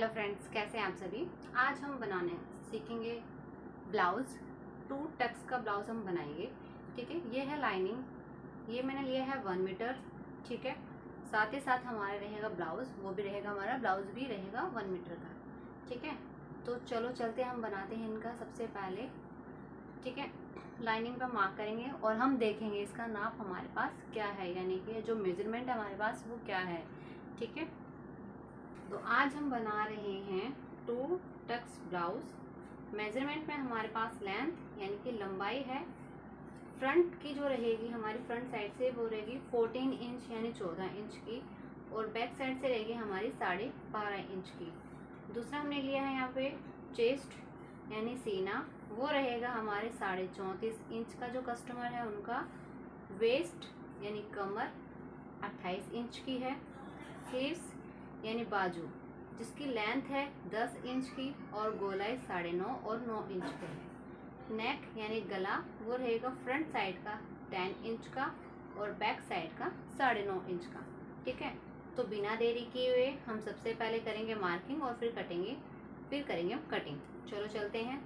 Hello friends, कैसे हैं आप सभी। आज हम बनाने सीखेंगे ब्लाउज़। 2 टक्स का ब्लाउज़ हम बनाएंगे। ठीक है, ये है लाइनिंग, ये मैंने लिया है 1 मीटर। ठीक है, साथ ही साथ हमारा रहेगा ब्लाउज़, वो भी रहेगा हमारा ब्लाउज़ भी रहेगा 1 मीटर का। ठीक है, तो चलो चलते हम बनाते हैं इनका सबसे पहले। ठीक है, लाइनिंग पर मार्क करेंगे और हम देखेंगे इसका नाप हमारे पास क्या है, यानी कि जो मेजरमेंट है हमारे पास वो क्या है। ठीक है, तो आज हम बना रहे हैं 2 टक्स ब्लाउज। मेजरमेंट में हमारे पास लेंथ यानी कि लंबाई है, फ्रंट की जो रहेगी हमारी फ्रंट साइड से वो रहेगी 14 इंच यानी 14 इंच की, और बैक साइड से रहेगी हमारी 12.5 इंच की। दूसरा हमने लिया है यहाँ पे चेस्ट यानी सीना, वो रहेगा हमारे 34.5 इंच का। जो कस्टमर है उनका वेस्ट यानी कमर 28 इंच की है। स्लीव्स यानी बाजू, जिसकी लेंथ है 10 इंच की और गोलाई 9.5 और 9 इंच पे है। नेक यानी गला, वो रहेगा फ्रंट साइड का 10 इंच का और बैक साइड का 9.5 इंच का। ठीक है, तो बिना देरी किए हुए हम सबसे पहले करेंगे मार्किंग और फिर करेंगे हम कटिंग। चलो चलते हैं।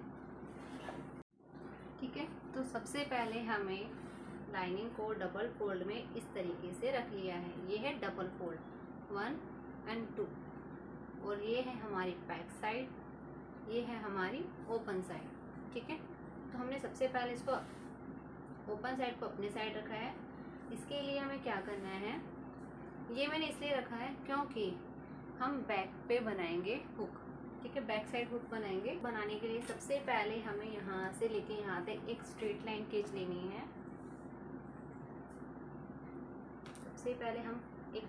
ठीक है, तो सबसे पहले हमें लाइनिंग को डबल फोल्ड में इस तरीके से रख लिया है। ये है डबल फोल्ड 1 एंड 2, और ये है हमारी बैक साइड, ये है हमारी ओपन साइड। ठीक है, तो हमने सबसे पहले इसको ओपन साइड को अपने साइड रखा है। इसके लिए हमें क्या करना है, ये मैंने इसलिए रखा है क्योंकि हम बैक पे बनाएंगे हुक। ठीक है, बैक साइड हुक बनाएंगे। बनाने के लिए सबसे पहले हमें यहाँ से लेके यहाँ तक एक स्ट्रेट लाइन खींच लेनी है। सबसे पहले हम एक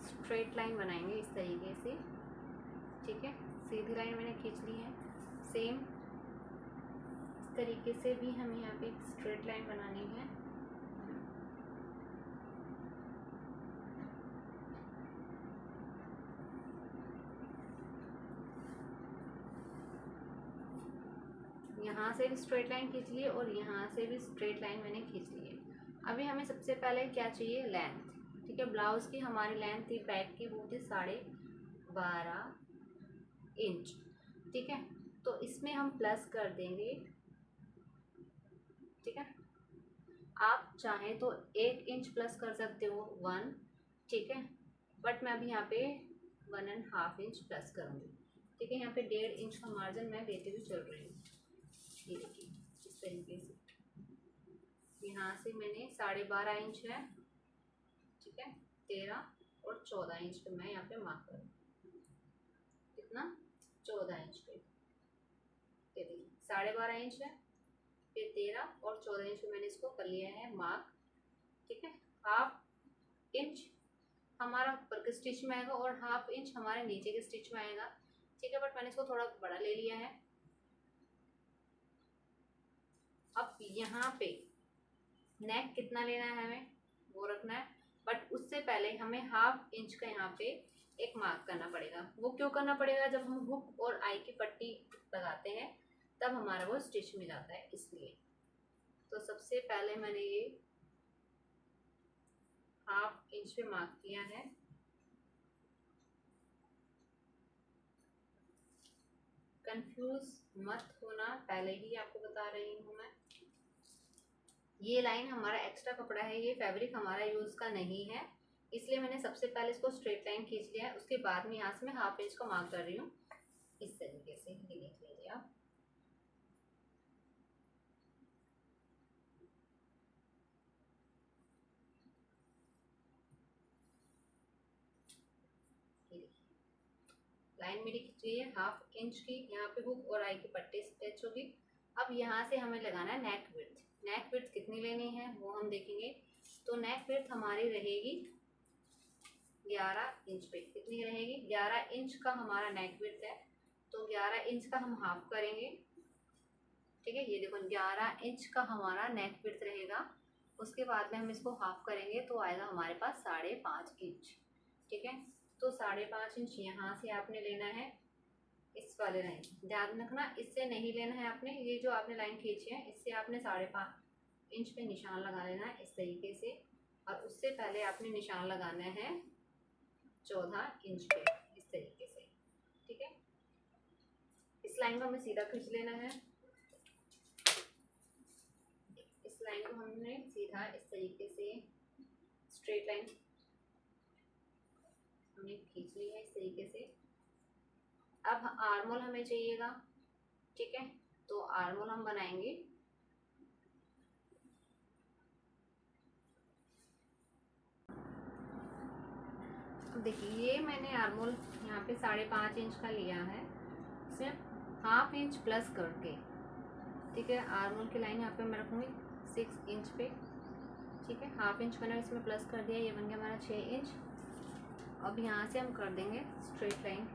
स्ट्रेट लाइन बनाएंगे इस तरीके से। ठीक है, सीधी लाइन मैंने खींच ली है। सेम इस तरीके से भी हमें यहाँ पे एक स्ट्रेट लाइन बनानी है। यहाँ से भी स्ट्रेट लाइन खींच ली और यहाँ से भी स्ट्रेट लाइन मैंने खींच ली है। अभी हमें सबसे पहले क्या चाहिए, लेंथ। ठीक है, ब्लाउज़ की हमारी लेंथ थी बैक की, वो थी 12.5 इंच। ठीक है, तो इसमें हम प्लस कर देंगे। ठीक है, आप चाहें तो 1 इंच प्लस कर सकते हो 1। ठीक है, बट मैं अभी यहाँ पे 1.5 इंच प्लस करूँगी। ठीक है, यहाँ पे 1.5 इंच का मार्जिन मैं देते हुए चल रही हूँ। ये देखिए इस तरीके से, यहाँ से मैंने 12.5 इंच है। ठीक है, 13 और 14 इंच पे मैं यहाँ पे मार्क करूँ। कितना, 14 इंच पे। 12.5 इंच है, फिर 13 और 14 इंच पे मैंने इसको कर लिया है मार्क। ठीक है, 1/2 इंच हमारा ऊपर के स्टिच में आएगा और 1/2 इंच हमारे नीचे के स्टिच में आएगा। ठीक है, बट मैंने इसको थोड़ा बड़ा ले लिया है। अब यहाँ पे नेक कितना लेना है हमें वो रखना है, बट उससे पहले हमें 1/2 इंच का यहाँ पे एक मार्क करना पड़ेगा। वो क्यों करना पड़ेगा, जब हम हुक और आई की पट्टी लगाते हैं तब हमारा वो स्टिच में जाता है, इसलिए। तो सबसे पहले मैंने ये 1/2 इंच पे मार्क किया है। कंफ्यूज मत होना, पहले ही आपको बता रही हूँ मैं। ये लाइन हमारा एक्स्ट्रा कपड़ा है, ये फैब्रिक हमारा यूज़ का नहीं है, इसलिए मैंने सबसे पहले इसको स्ट्रेट लाइन खींच लिया है। उसके बाद में यहाँ से मैं 1/2 इंच का मार्क कर रही हूँ इस तरीके से। ये देख लीजिए आप। लाइन मेरी खींच गई है 1/2 इंच की, यहाँ पे हुक और आई की पट्टी से टच होगी। अब यहाँ से हमें लगाना है नेक विड्थ। नेक विड्थ कितनी लेनी है वो हम देखेंगे। तो नेक विड्थ हमारी रहेगी 11 इंच पे। कितनी रहेगी, 11 इंच का हमारा नेक विड्थ है, तो 11 इंच का हम हाफ करेंगे। ठीक है, ये देखो 11 इंच का हमारा नेक विड्थ रहेगा। उसके बाद में हम इसको हाफ करेंगे तो आएगा हमारे पास 5.5 इंच। ठीक है, तो 5.5 इंच यहाँ से आपने लेना है। इस वाले लाइन ध्यान रखना, इससे नहीं लेना है आपने, ये जो आपने लाइन खींची है इससे आपने 5.5 इंच पे निशान लगा लेना है इस तरीके से। और उससे पहले आपने निशान लगाना है 14 इंच पे इस तरीके लाइन को हमें सीधा खींच लेना है। इस लाइन को हमने सीधा इस तरीके से स्ट्रेट लाइन हमने खींच ली है इस तरीके से। अब आर्म होल हमें चाहिएगा, ठीक है, तो आर्म होल हम बनाएंगे। देखिए ये मैंने आर्म होल यहाँ पे 5.5 इंच का लिया है, सिर्फ हाफ इंच प्लस करके, ठीक है। आर्म होल की लाइन यहाँ पे मैं रखूँगी 6 इंच पे, ठीक है। हाफ इंच मैंने इसमें प्लस कर दिया, ये बन गया हमारा 6 इंच। अब यहाँ से हम कर देंगे स्ट्रेट लाइन,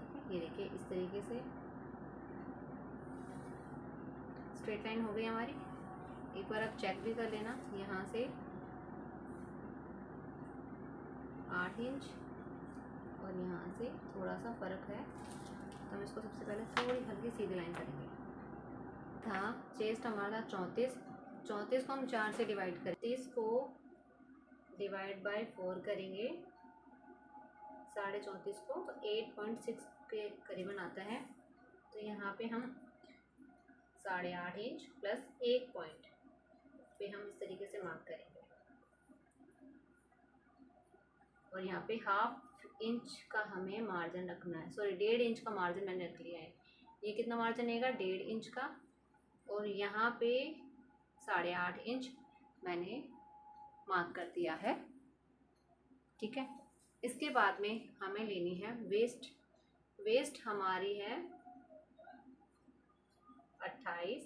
ठीक है। ये देखिए इस तरीके से स्ट्रेट लाइन हो गई हमारी। एक बार आप चेक भी कर लेना, यहाँ से 8 इंच और यहाँ से थोड़ा सा फ़र्क है, तो हम इसको सबसे पहले थोड़ी हल्की सीधी लाइन करेंगे। था चेस्ट हमारा 34 को हम 4 से डिवाइड करें, 30 को डिवाइड बाय 4 करेंगे 34.5 को, तो 8.6 के करीबन आता है। तो यहाँ पे हम 8.5 इंच प्लस 1 पॉइंट पे हम इस तरीके से मार्क करेंगे। और यहाँ पे हाफ इंच का हमें मार्जिन रखना है, सॉरी 1.5 इंच का मार्जिन मैंने रख लिया है। ये कितना मार्जिन रहेगा, 1.5 इंच का। और यहाँ पे 8.5 इंच मैंने मार्क कर दिया है, ठीक है। इसके बाद में हमें लेनी है वेस्ट हमारी है 28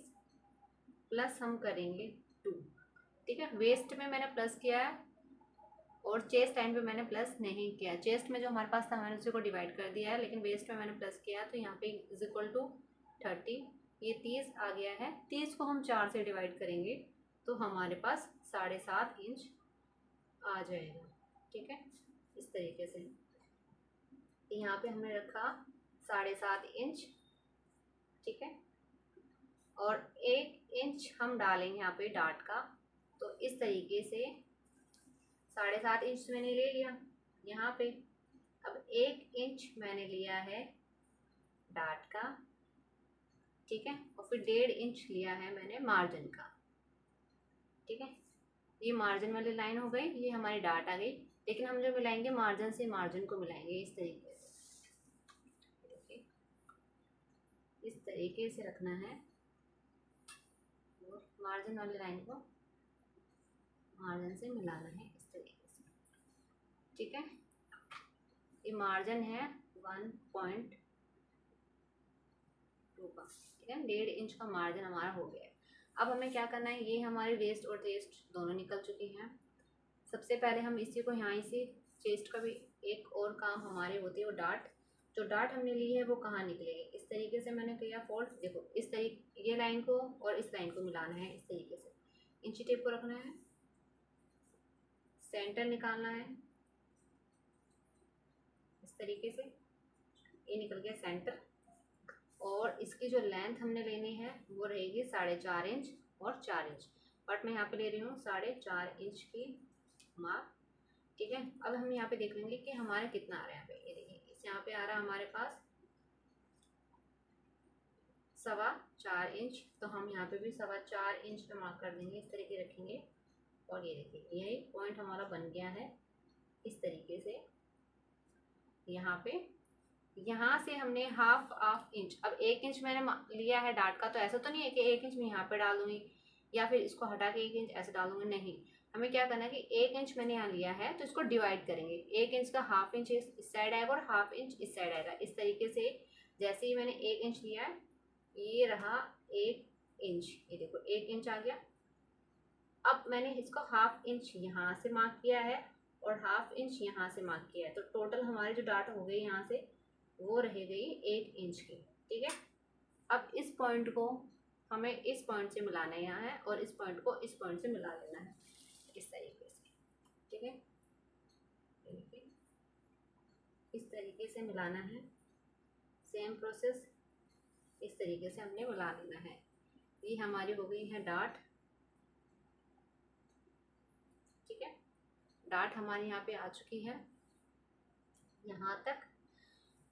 प्लस हम करेंगे 2, ठीक है। वेस्ट में मैंने प्लस किया है और चेस्ट लाइन पे मैंने प्लस नहीं किया। चेस्ट में जो हमारे पास था मैंने उसी को डिवाइड कर दिया है, लेकिन वेस्ट में मैंने प्लस किया, तो यहाँ पे इज इक्वल टू 30, ये 30 आ गया है। 30 को हम 4 से डिवाइड करेंगे तो हमारे पास 7.5 इंच आ जाएगा, ठीक है। इस तरीके से यहाँ पे हमने रखा 7.5 इंच, ठीक है। और 1 इंच हम डालेंगे यहाँ पे डार्ट का, तो इस तरीके से 7.5 इंच मैंने ले लिया यहाँ पे। अब 1 इंच मैंने लिया है डार्ट का, ठीक है। और फिर 1.5 इंच लिया है मैंने मार्जिन का, ठीक है। ये मार्जिन वाली लाइन हो गई, ये हमारी डार्ट आ गई। लेकिन हम जो मिलाएंगे मार्जिन से मार्जिन को मिलाएंगे इस तरीके से, इस तरीके से रखना है। और मार्जिन वाली लाइन को मार्जिन से मिलाना है इस तरीके से, ठीक है। ये मार्जिन है 1.2 का, ठीक है। 1.5 इंच का मार्जिन हमारा हो गया है। अब हमें क्या करना है, ये हमारे वेस्ट और चेस्ट दोनों निकल चुकी हैं। सबसे पहले हम इसी को यहाँ से चेस्ट का भी एक और काम हमारे होती है, वो डार्ट, जो डार्ट हमने ली है वो कहाँ निकलेगी। इस तरीके से मैंने किया फोल्ड, देखो इस तरीके, ये लाइन को और इस लाइन को मिलाना है इस तरीके से। इंची टेप को रखना है, सेंटर निकालना है इस तरीके से, ये निकल गया सेंटर। और इसकी जो लेंथ हमने लेनी है वो रहेगी 4.5 इंच और 4 इंच, बट मैं यहाँ पे ले रही हूँ 4.5 इंच की माप, ठीक है। अब हम यहाँ पे देख लेंगे कि हमारे कितना आ रहा है। यहाँ पे ये देखिए, इस यहाँ पे आ रहा है हमारे पास 4.25 इंच, तो हम यहाँ पे भी 4.25 इंच पे मार्क कर देंगे, इस तरीके रखेंगे। और ये देखिए यही पॉइंट हमारा बन गया है इस तरीके से। यहाँ पे यहाँ से हमने हाफ इंच, अब 1 इंच मैंने लिया है डार्ट का, तो ऐसा तो नहीं है कि 1 इंच मैं यहाँ पे डाल दूंगी या फिर इसको हटा के 1 इंच ऐसे डाल दूंगी, नहीं। हमें क्या करना है कि 1 इंच मैंने यहाँ लिया है तो इसको डिवाइड करेंगे। 1 इंच का हाफ इंच इस साइड आएगा और हाफ इंच इस साइड आएगा, इस तरीके से। जैसे ही मैंने 1 इंच लिया है, ये रहा 1 इंच, ये देखो 1 इंच आ गया। अब मैंने इसको हाफ इंच यहाँ से मार्क किया है और हाफ इंच यहाँ से मार्क किया है, तो टोटल हमारी जो डार्ट हो गई यहाँ से वो रह गई 1 इंच की, ठीक है। अब इस पॉइंट को हमें इस पॉइंट से मिलाना है यहाँ है, और इस पॉइंट को इस पॉइंट से मिला लेना है इस तरीके से, ठीक है। इस तरीके से मिलाना है, सेम प्रोसेस इस तरीके से हमने मिला लेना है। ये हमारी हो गई है डार्ट, ठीक है। डार्ट हमारी यहाँ पे आ चुकी है यहाँ तक।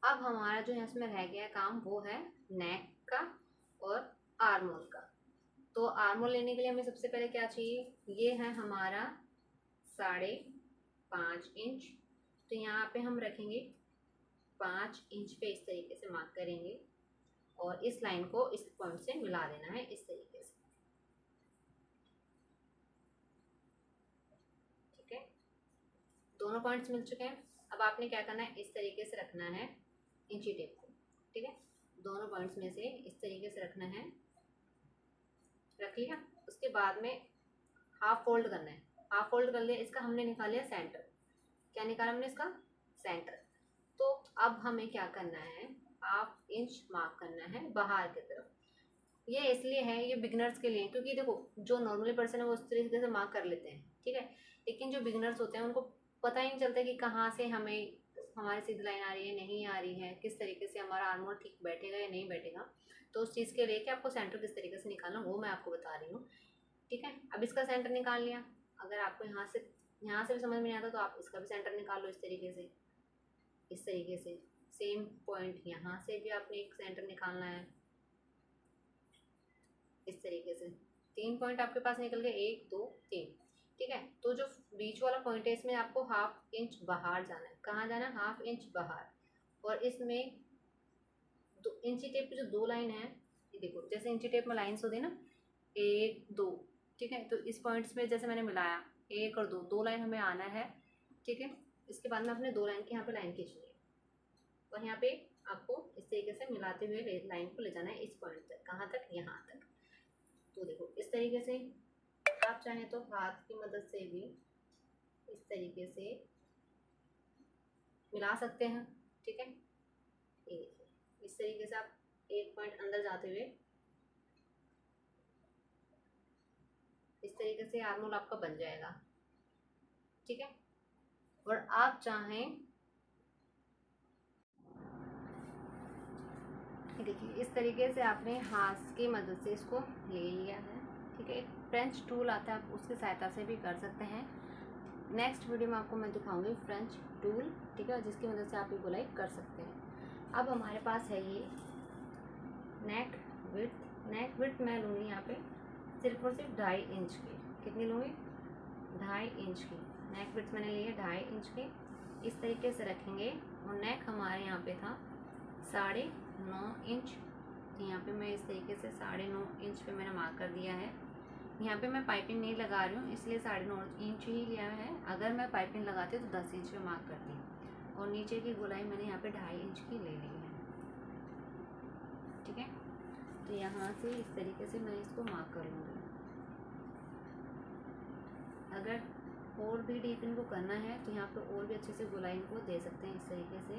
अब हमारा जो है इसमें रह गया काम वो है नेक का और आर्म होल का। तो आर्म होल लेने के लिए हमें सबसे पहले क्या चाहिए, ये है हमारा 5.5 इंच। तो यहाँ पे हम रखेंगे 5 इंच पे, इस तरीके से मार्क करेंगे और इस लाइन को इस पॉइंट से मिला देना है इस तरीके से। ठीक है, दोनों पॉइंट्स मिल चुके हैं। अब आपने क्या करना है, इस तरीके से रखना है इंची टेप को। ठीक है, दोनों पॉइंट्स में से इस तरीके से रखना है, रख लिया। उसके बाद में हाफ फोल्ड करना है, हाफ फोल्ड कर लिया। इसका हमने निकाल लिया सेंटर। क्या निकाला हमने इसका, सेंटर। तो अब हमें क्या करना है, 1/2 इंच मार्क करना है बाहर की तरफ। ये इसलिए है, ये बिगनर्स के लिए, क्योंकि देखो जो नॉर्मली पर्सन है वो उस तरीके से मार्क कर लेते हैं। ठीक है, लेकिन जो बिगनर्स होते हैं उनको पता ही नहीं चलता कि कहाँ से हमें हमारी सीधी लाइन आ रही है, नहीं आ रही है, किस तरीके से हमारा आर्म होल ठीक बैठेगा या नहीं बैठेगा। तो उस चीज़ के लिए कि आपको सेंटर किस तरीके से निकालना वो मैं आपको बता रही हूँ। ठीक है, अब इसका सेंटर निकाल लिया। अगर आपको यहाँ से भी समझ में नहीं आता तो आप इसका भी सेंटर निकाल लो इस तरीके से, इस तरीके से। सेम पॉइंट यहाँ से भी आपने एक सेंटर निकालना है इस तरीके से। 3 पॉइंट आपके पास निकल गए, 1 2 3। ठीक है, तो जो बीच वाला पॉइंट है इसमें आपको 1/2 इंच बाहर जाना है। कहाँ जाना है, 1/2 इंच बाहर। और इसमें इंची टेप की जो 2 लाइन है, ये देखो जैसे इंची टेप में लाइन्स होती है ना, 1 2। ठीक है, तो इस पॉइंट्स में जैसे मैंने मिलाया 1 और 2, 2 लाइन हमें आना है। ठीक है, इसके बाद में अपने 2 लाइन की यहाँ पे लाइन खींचनी है और यहाँ पे आपको इस तरीके से मिलाते हुए लाइन को ले जाना है इस पॉइंट तक। कहाँ तक, यहाँ तक। तो देखो इस तरीके से आप चाहें तो हाथ की मदद से भी इस तरीके से मिला सकते हैं। ठीक है, ये इस तरीके से आप एक पॉइंट अंदर जाते हुए इस तरीके से आर्म होल आपका बन जाएगा। ठीक है, और आप चाहें, देखिए इस तरीके से आपने हाथ की मदद से इसको ले लिया है। ठीक है, एक फ्रेंच टूल आता है, आप उसकी सहायता से भी कर सकते हैं। नेक्स्ट वीडियो में आपको मैं दिखाऊंगी फ्रेंच टूल। ठीक है, जिसकी मदद से आप ये गोलाई कर सकते हैं। अब हमारे पास है ये नेक विड्थ। नेक विड्थ मैं लूँगी यहाँ पे सिर्फ और सिर्फ 2.5 इंच की। कितनी लूँगी, 2.5 इंच की नेक विड्थ मैंने ली है, 2.5 इंच की। इस तरीके से रखेंगे और नेक हमारे यहाँ पे था 9.5 इंच। यहाँ पे मैं इस तरीके से 9.5 इंच पे मैंने मार्क कर दिया है। यहाँ पे मैं पाइपिंग नहीं लगा रही हूँ इसलिए 9.5 इंच ही लिया है। अगर मैं पाइपिंग लगाती तो 10 इंच पे मार्क करती। और नीचे की गोलाई मैंने यहाँ पे 2.5 इंच की ले ली है। ठीक है, तो यहाँ से इस तरीके से मैं इसको मार्क कर लूँगी। अगर और भी डीप इनको करना है तो यहाँ पे और भी अच्छे से गोलाई इनको दे सकते हैं इस तरीके से।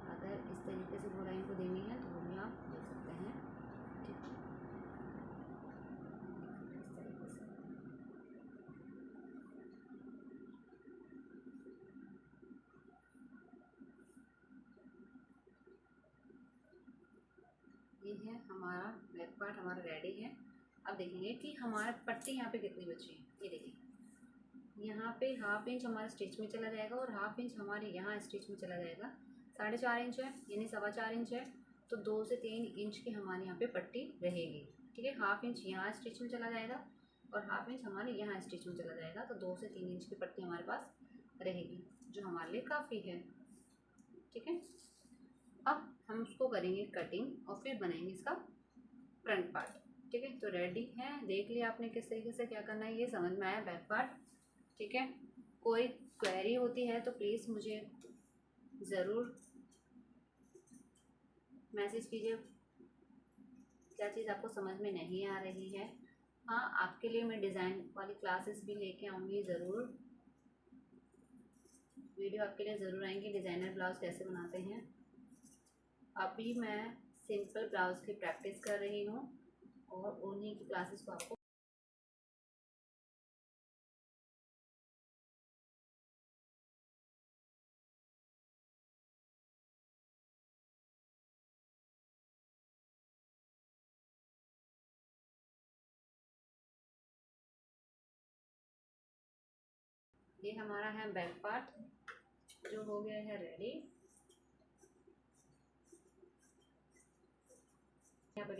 अगर इस तरीके से गोलाई इनको देनी है तो वो भी आप दे सकते हैं। ठीक है, इस तरीके से। ये है हमारा बैक पार्ट, हमारा रेडी है। अब देखेंगे कि हमारा पट्टी यहाँ पे कितनी बची है। ये देखिए यहाँ पे 1/2 इंच हमारा स्टिच में चला जाएगा और 1/2 इंच हमारे यहाँ स्टिच में चला जाएगा। 4.5 इंच है यानी 4.25 इंच है, तो 2 से 3 इंच की हमारे यहाँ पे पट्टी रहेगी। ठीक है, 1/2 इंच यहाँ स्टिच में चला जाएगा और 1/2 इंच हमारे यहाँ स्टिच में चला जाएगा, तो 2 से 3 इंच की पट्टी हमारे पास रहेगी, जो हमारे लिए काफ़ी है। ठीक है, अब हम उसको करेंगे कटिंग और फिर बनाएंगे इसका फ्रंट पार्ट। ठीक है, तो रेडी है, देख लिया आपने किस तरीके से क्या करना है, ये समझ में आया बैक पार्ट। ठीक है, कोई क्वेरी होती है तो प्लीज़ मुझे ज़रूर मैसेज कीजिए, क्या चीज़ आपको समझ में नहीं आ रही है। हाँ, आपके लिए मैं डिज़ाइन वाली क्लासेस भी लेके आऊँगी ज़रूर। वीडियो आपके लिए ज़रूर आएंगी, डिज़ाइनर ब्लाउज़ कैसे बनाते हैं। अभी मैं सिंपल ब्लाउज़ की प्रैक्टिस कर रही हूँ और उन्हीं की क्लासेस को आपको ये हमारा है बैक पार्ट जो हो गया है रेडी।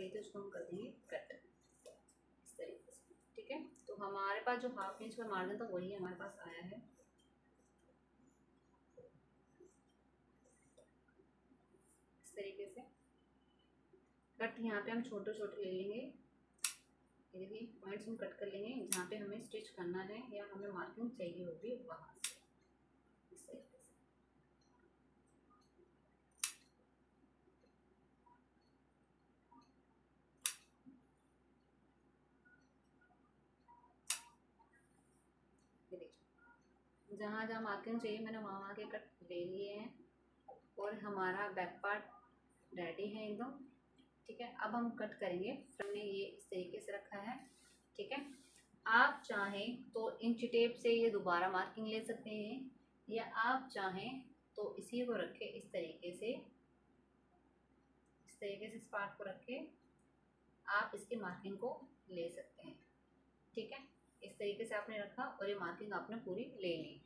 रही थी उसको हम कर देंगे कट इस तरीके से। ठीक है, तो हमारे पास जो हाफ इंच का मार्जिन था वही हमारे पास आया है। इस तरीके से कट यहाँ पे हम छोटे छोटे ले लेंगे, ये देखिए पॉइंट्स हम कट कर लेंगे जहाँ पे हमें स्टिच करना है या हमें मार्किंग चाहिए होगी वहाँ से। इस तरीके से ये देखिए जहाँ जहाँ मार्किंग चाहिए मैंने वहाँ वहाँ के कट ले लिए हैं और हमारा बैक पार्ट रेडी है एकदम। ठीक है, अब हम कट करेंगे। हमने ये इस तरीके से रखा है। ठीक है, आप चाहें तो इंच टेप से ये दोबारा मार्किंग ले सकते हैं या आप चाहें तो इसी को रखें इस तरीके से, इस पार्ट को रख के आप इसकी मार्किंग को ले सकते हैं। ठीक है, इस तरीके से आपने रखा और ये मार्किंग आपने पूरी ले ली।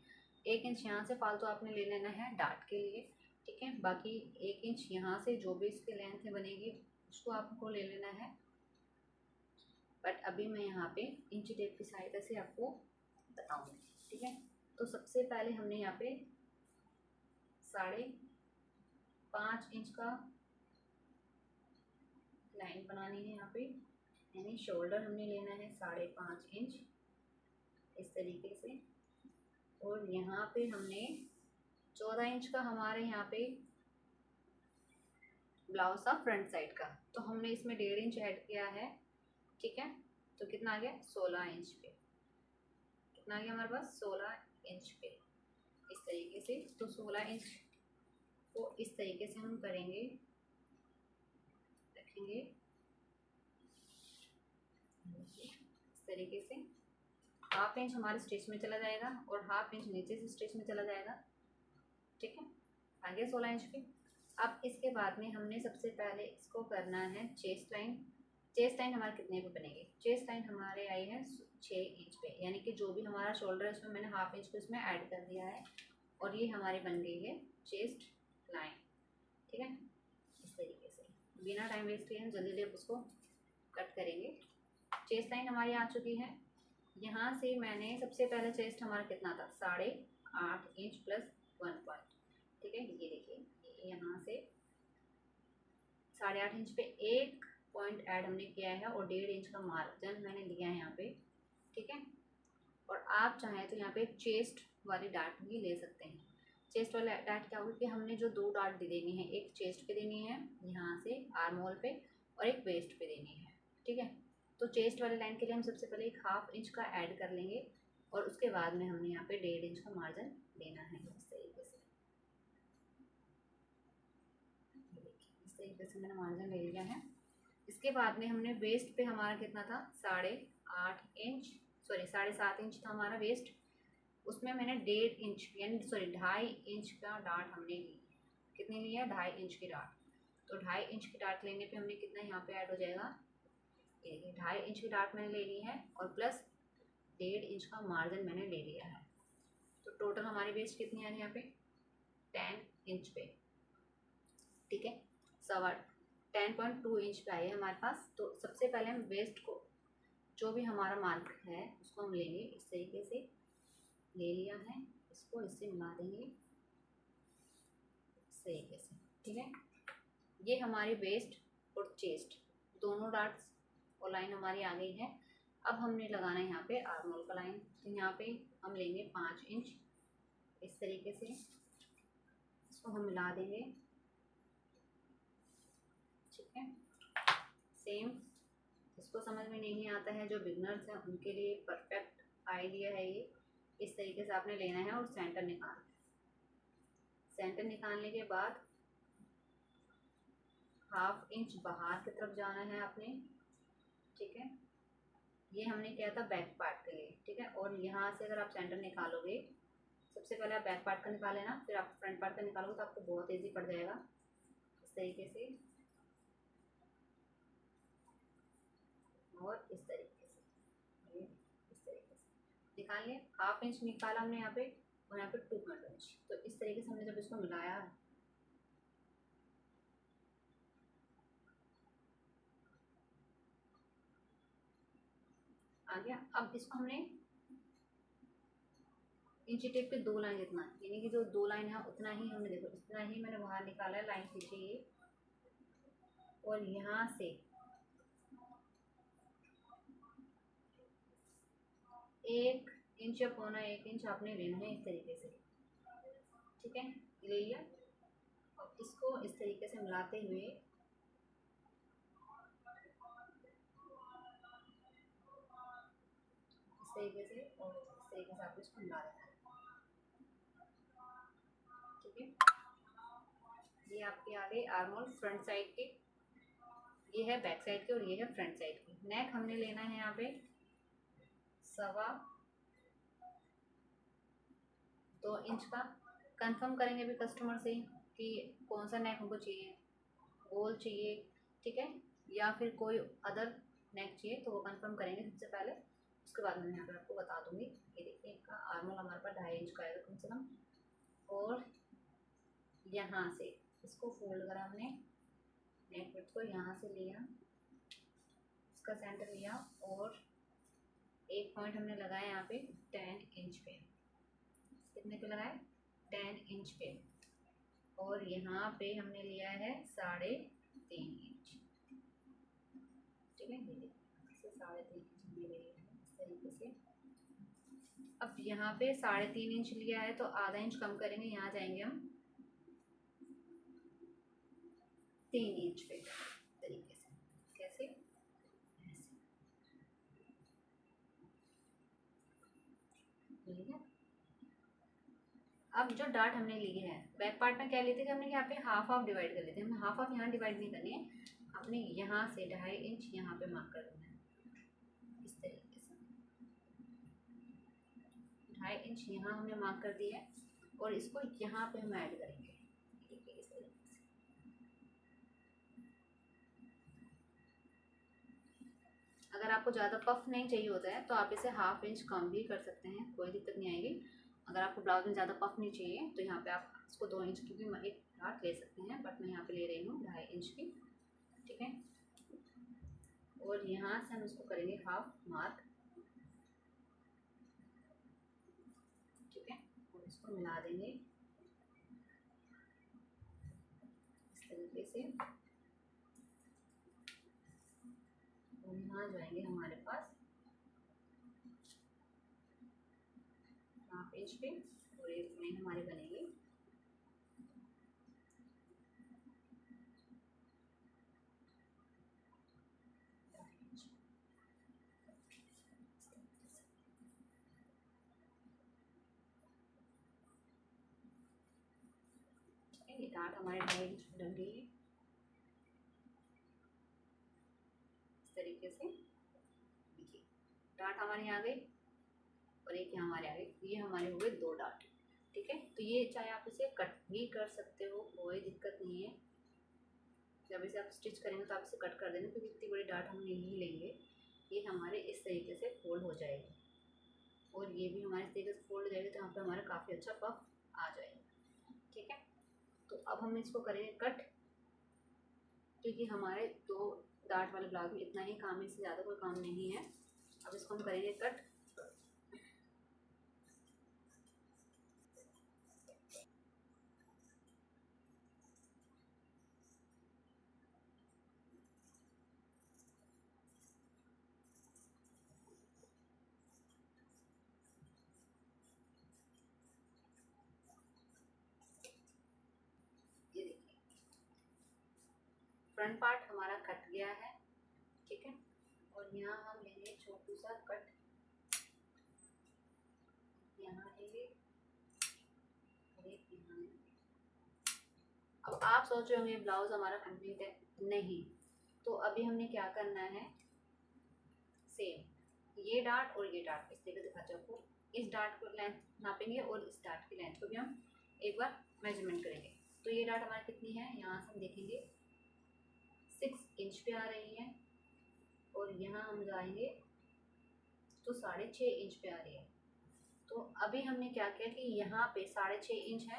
1 इंच यहाँ से फालतू आपने ले लेना है डार्ट के लिए। ठीक है, बाकी 1 इंच यहाँ से जो भी इसकी लेंथ है बनेगी उसको आपको ले लेना है। बट अभी मैं यहाँ पे इंच टेप की सहायता से आपको बताऊँगी। ठीक है, तो सबसे पहले हमने यहाँ पे 5.5 इंच का लाइन बनानी है यहाँ पे, यानी शोल्डर हमने लेना है 5.5 इंच इस तरीके से। और यहाँ पे हमने 14 इंच का हमारे यहाँ पे ब्लाउज था फ्रंट साइड का, तो हमने इसमें 1.5 इंच ऐड किया है। ठीक है, तो कितना आ गया 16 इंच पे, कितना आ गया हमारे पास 16 इंच पे इस तरीके से। तो 16 इंच को इस तरीके से हम करेंगे, रखेंगे इस तरीके से। हाफ इंच हमारे स्टिच में चला जाएगा और हाफ इंच नीचे से स्टिच में चला जाएगा। ठीक है, आगे 16 इंच पे। अब इसके बाद में हमने सबसे पहले इसको करना है चेस्ट लाइन। चेस्ट लाइन हमारे कितने पे बनेगी? चेस्ट लाइन हमारे आई है 6 इंच पे, यानी कि जो भी हमारा शोल्डर है उसमें मैंने हाफ इंच को इसमें ऐड कर दिया है और ये हमारी बन गई है चेस्ट लाइन। ठीक है, इस तरीके से बिना टाइम वेस्ट किए हम जल्दी जल्दी उसको कट करेंगे। चेस्ट लाइन हमारी आ चुकी है। यहाँ से मैंने सबसे पहले चेस्ट हमारा कितना था 8.5 इंच प्लस 1 पॉइंट। ठीक है, ये देखिए यहाँ से 8.5 इंच पे 1 पॉइंट ऐड हमने किया है और 1.5 इंच का मार्जिन मैंने लिया है यहाँ पे। ठीक है, और आप चाहें तो यहाँ पे चेस्ट वाली डार्ट भी ले सकते हैं। चेस्ट वाला डार्ट क्या होगा कि हमने जो 2 डार्ट देनी है, एक चेस्ट पे देनी है यहाँ से आर्म होल पे और एक वेस्ट पे देनी है। ठीक है, तो चेस्ट वाले लाइन के लिए हम सबसे पहले 1/2 इंच का ऐड कर लेंगे और उसके बाद में हमने यहाँ पे 1.5 इंच का मार्जिन देना है इस तरीके से। इस तरीके से मैंने मार्जिन ले लिया है। इसके बाद में हमने वेस्ट पे हमारा कितना था 8.5 इंच, सॉरी 7.5 इंच था हमारा वेस्ट, उसमें मैंने 1.5 इंच यानी 2.5 इंच का डार्ट हमने ली। कितनी लिया? 2.5 इंच की डार्ट। तो 2.5 इंच की डार्ट लेने पे हमने कितना यहाँ पे ऐड हो जाएगा, ये 2.5 इंच की डार्ट मैंने ले ली है और प्लस 1.5 इंच का मार्जिन मैंने ले लिया है। तो टोटल हमारी वेस्ट कितनी आ रही है यहाँ पे 10 इंच पे। ठीक है, 10.2 इंच पे आई है हमारे पास। तो सबसे पहले हम वेस्ट को जो भी हमारा मार्क है उसको हम लेंगे, इस तरीके से ले लिया है, इसको इससे मिला देंगे इस तरीके से। ठीक है, ये हमारी वेस्ट और चेस्ट दोनों डार्ट्स और लाइन हमारी आ गई है। अब हमने लगाना है यहाँ पे आर्म होल का लाइन। तो यहाँ पे हम लेंगे 5 इंच इस तरीके से, इसको हम मिला देंगे। ठीक है, सेम इसको समझ में नहीं आता है जो बिगनर्स हैं उनके लिए परफेक्ट आइडिया है ये। इस तरीके से आपने लेना है और सेंटर निकालना है। सेंटर निकालने के बाद 1/2 इंच बाहर की तरफ जाना है आपने। ठीक है, ये हमने किया था बैक पार्ट के लिए। ठीक है, और यहाँ से अगर आप सेंटर निकालोगे, सबसे पहले आप बैक पार्ट का निकाले ना, फिर आप फ्रंट पार्ट का निकालोगे तो आपको बहुत ईजी पड़ जाएगा। इस तरीके से और इस तरीके से, ये इस तरीके से निकाल लिया। 1/2 इंच निकाला हमने यहाँ पे और यहाँ पे 2 इंच। तो इस तरीके से हमने जब इसको मिलाया आ गया। अब इसको हमने इंची टेप पे 2 लाइन इतना, यानी कि जो 2 लाइन है उतना ही हमने, देखो इतना ही मैंने बाहर निकाला है लाइन खींची ये, और यहाँ से 1 इंच या 1.25 इंच आपने लेना है इस तरीके से, ठीक है, ले लिया। और इसको इस तरीके से मिलाते हुए इस तरीके से, और इस तरीके से आपको इसको मिला देना है, ठीक है। ये आपके आ गए आर्मोल फ्रंट साइड के, ये है बैक साइड के और ये है फ्रंट साइड की। नेक हमने लेना है यहाँ पे 2.25 इंच का। कंफर्म करेंगे अभी कस्टमर से कि कौन सा नेक हमको चाहिए, गोल चाहिए, ठीक है, या फिर कोई अदर नेक चाहिए, तो वो कंफर्म करेंगे सबसे पहले, उसके बाद मैं यहाँ पर आपको बता दूंगी। ये देखिए इनका आर्मोल हमारे पास 2.5 इंच का आएगा कम से कम, और यहाँ से इसको फोल्ड करा हमने, नेक विड्थ को यहाँ से लिया, इसका सेंटर लिया, और एक पॉइंट हमने लगाया यहाँ पे 10 इंच पे। कितने पे लगाए? 10 इंच पे। और यहाँ पे हमने लिया है 3.5 इंच, ठीक है, ये देखिए 3.5 इंच हमने लिया है इस तरीके से। अब यहाँ पे 3.5 इंच लिया है तो आधा इंच कम करेंगे, यहाँ जाएंगे हम 3 इंच पे तरीके से। कैसे? ठीक है। अब जो डार्ट हमने ली है बैक पार्ट में क्या लेते थे हमने, यहाँ पे हाफ हाफ डिवाइड कर लेते हैं, हमें हाफ हाफ यहाँ डिवाइड नहीं करनी है, अपने यहाँ से 2.5 इंच यहाँ पे मार्क कर देना है इस तरीके से। 2.5 इंच यहाँ हमने मार्क कर दिया है, और इसको यहाँ पे हम ऐड करेंगे, ठीक है, इस तरीके से। अगर आपको ज़्यादा पफ नहीं चाहिए होता है तो आप इसे 1/2 इंच कम भी कर सकते हैं, कोई दिक्कत नहीं आएगी। अगर आपको ब्लाउज में ज़्यादा पफ नहीं चाहिए तो यहाँ पे आप इसको 2 इंच की भी एक डार्ट ले सकते हैं, बट मैं यहाँ पे ले रही हूँ 2.5 इंच की, ठीक है। और यहाँ से हम इसको करेंगे हाफ मार्क, ठीक है, और इसको मिला देंगे इस तरीके से। और यहाँ जाएंगे हमारे पास हाफ इंच पे, और एक लाइन हमारी बनेगी, ये डार्ट हमारे 2.5 इंच बन गई है इस तरीके से। देखिए डार्ट हमारे यहाँ आ गई और एक यहाँ हमारे आ गई, ये हमारे हो गए 2 डार्ट, ठीक है। तो ये चाहे आप इसे कट भी कर सकते हो, कोई दिक्कत नहीं है। जब इसे आप स्टिच करेंगे तो आप इसे कट कर देना, क्योंकि इतनी बड़ी डार्ट हम नहीं लेंगे। ये हमारे इस तरीके से फोल्ड हो जाएगी, और ये भी हमारे इस तरीके से फोल्ड हो जाएगी, तो यहाँ पे हमारा काफ़ी अच्छा पफ आ जाएगा, ठीक है। तो अब हम इसको करेंगे कट, क्योंकि हमारे 2 डार्ट वाले ब्लाउज में इतना ही काम है, इससे ज़्यादा कोई काम नहीं है। अब इसको हम करेंगे कट। ये देखिए फ्रंट पार्ट हमारा कट गया है, ठीक है, और यहाँ हम लेंगे छोटू सा कट, यहाँ लेंगे और एक यहाँ लेंगे। अब आप सोच रहे होंगे ब्लाउज हमारा कंप्लीट है, नहीं, तो अभी हमने क्या करना है, सेम ये डार्ट और ये डार्ट इस तरीके दिखाते हैं आपको, इस डार्ट को लेंथ नापेंगे और इस डार्ट की लेंथ को भी हम एक बार मेजरमेंट करेंगे। तो ये डार्ट हमारी कितनी है, यहाँ से हम देखेंगे 6 इंच पे आ रही है, और यहाँ हम जाएंगे तो 6.5 इंच पे आ रही है। तो अभी हमने क्या किया कि यहाँ पे 6.5 इंच है,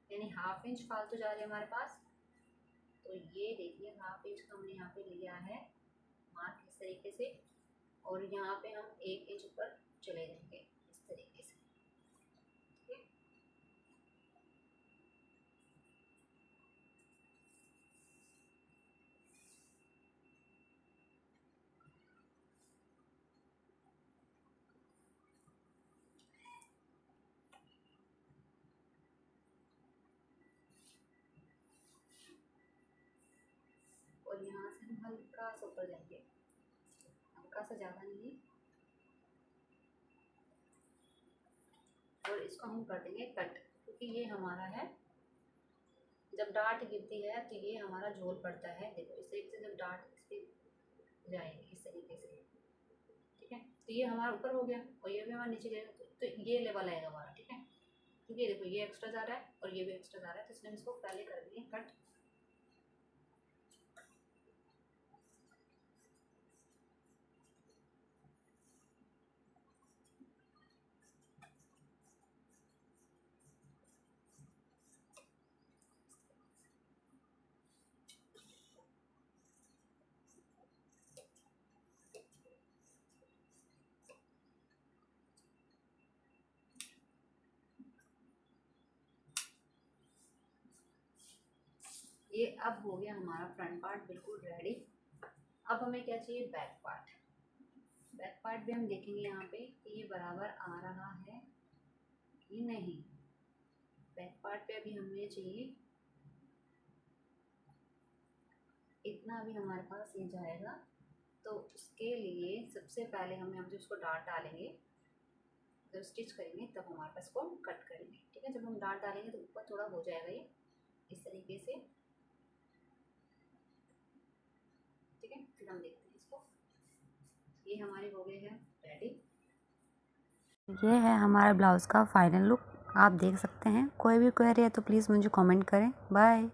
यानी हाफ इंच फालतू जा रही है हमारे पास। तो ये देखिए हाफ इंच का हमने यहाँ पे लिया है मार्क इस तरीके से, और यहाँ पे हम 1 इंच ऊपर चले जाएंगे इस तरीके से। ठीक है, और यहाँ से हम हल्का सा ऊपर जाएंगे, हल्का सा, ज़्यादा नहीं। और इसको हम कर देंगे कट, क्योंकि ये हमारा है, जब डार्ट गिरती है तो ये हमारा झोल पड़ता है। देखो इस तरीके से जब डार्ट इस पर जाएगी इस तरीके से, ठीक है, तो ये हमारा ऊपर हो गया और ये भी हमारा नीचे गया, तो ये लेवल आएगा हमारा। ठीक है, क्योंकि ये देखो ये एक्स्ट्रा जा रहा है और ये भी एक्स्ट्रा जा रहा है, तो इसलिए हम इसको पहले कर देंगे कट। ये अब हो गया हमारा फ्रंट पार्ट बिल्कुल रेडी। अब हमें क्या चाहिए, बैक पार्ट। बैक पार्ट भी हम देखेंगे यहाँ पे कि ये बराबर आ रहा है कि नहीं। बैक पार्ट पे अभी हमें चाहिए इतना, अभी हमारे पास ये जाएगा। तो उसके लिए सबसे पहले हम जो इसको डार्ट डालेंगे, जब स्टिच करेंगे तब हमारे पास को कट करेंगे। ठीक है, जब हम डार्ट डालेंगे तो ऊपर थोड़ा हो जाएगा ये इस तरीके से। ठीक है, फिर हम देखते हैं इसको। ये हमारे हो गए हैं रेडी। ये है हमारे ब्लाउज़ का फाइनल लुक, आप देख सकते हैं। कोई भी क्वेरी है तो प्लीज़ मुझे कमेंट करें। बाय।